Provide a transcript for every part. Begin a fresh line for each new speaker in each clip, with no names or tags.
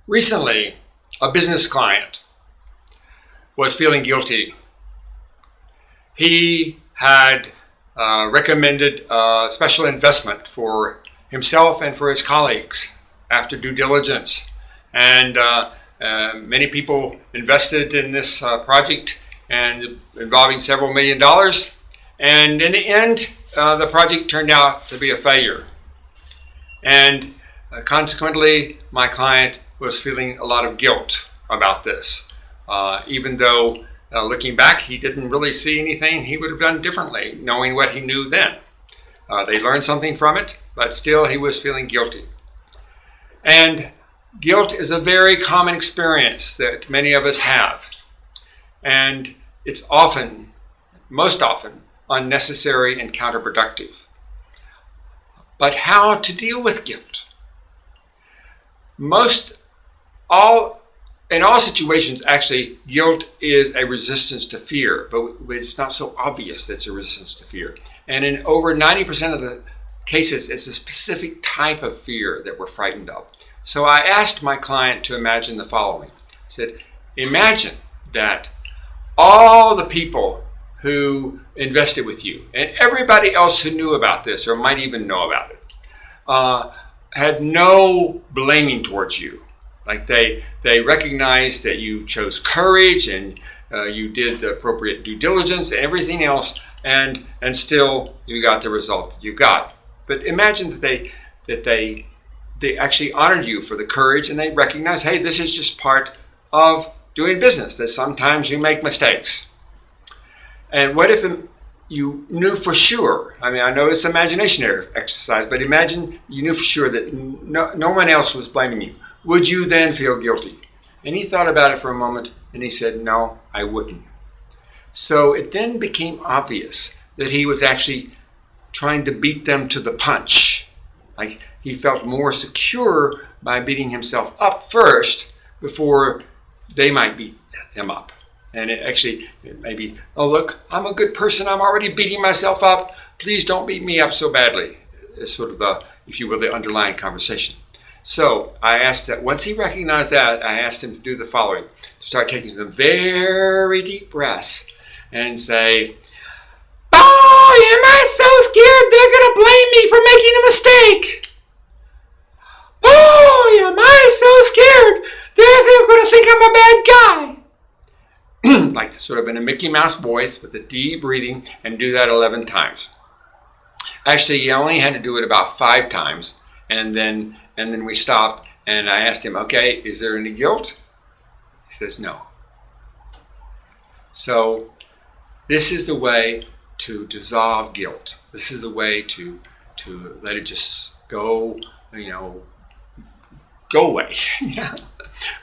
Recently, a business client was feeling guilty. He had recommended a special investment for himself and for his colleagues after due diligence. And many people invested in this project and involving several $1,000,000. And in the end, the project turned out to be a failure. And consequently, my client was feeling a lot of guilt about this, even though looking back, he didn't really see anything he would have done differently, knowing what he knew then. They learned something from it, but still he was feeling guilty. And guilt is a very common experience that many of us have. And it's often, most often, unnecessary and counterproductive. But how to deal with guilt? In all situations, actually, guilt is a resistance to fear, but it's not so obvious that it's a resistance to fear. And in over 90% of the cases, it's a specific type of fear that we're frightened of. So I asked my client to imagine the following. I said, imagine that all the people who invested with you and everybody else who knew about this or might even know about it had no blaming towards you. Like they recognized that you chose courage and you did the appropriate due diligence and everything else, and still you got the result that you got. But imagine that they actually honored you for the courage, and they recognized, hey, this is just part of doing business, that sometimes you make mistakes. And what if you knew for sure, I mean, I know it's imagination exercise, but imagine you knew for sure that no one else was blaming you. Would you then feel guilty? And he thought about it for a moment, and he said, no, I wouldn't. So it then became obvious that he was actually trying to beat them to the punch. Like he felt more secure by beating himself up first before they might beat him up. And it may be, oh, look, I'm a good person. I'm already beating myself up. Please don't beat me up so badly. It's sort of the, if you will, the underlying conversation. So I asked that once he recognized that, I asked him to do the following. Start taking some very deep breaths and say, boy, am I so scared they're going to blame me for making a mistake. Boy, am I so scared they're going to think I'm a bad guy. Like sort of in a Mickey Mouse voice with a deep breathing, and do that 11 times. Actually, you only had to do it about 5 times, and then we stopped, and I asked him, okay, is there any guilt? He says, no. So this is the way to dissolve guilt. This is the way to let it just go, go away.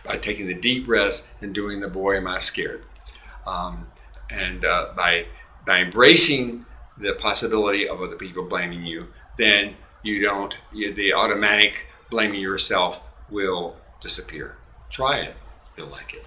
By taking the deep breaths and doing the boy am I scared. By embracing the possibility of other people blaming you, then the automatic blaming yourself will disappear. Try it. You'll like it.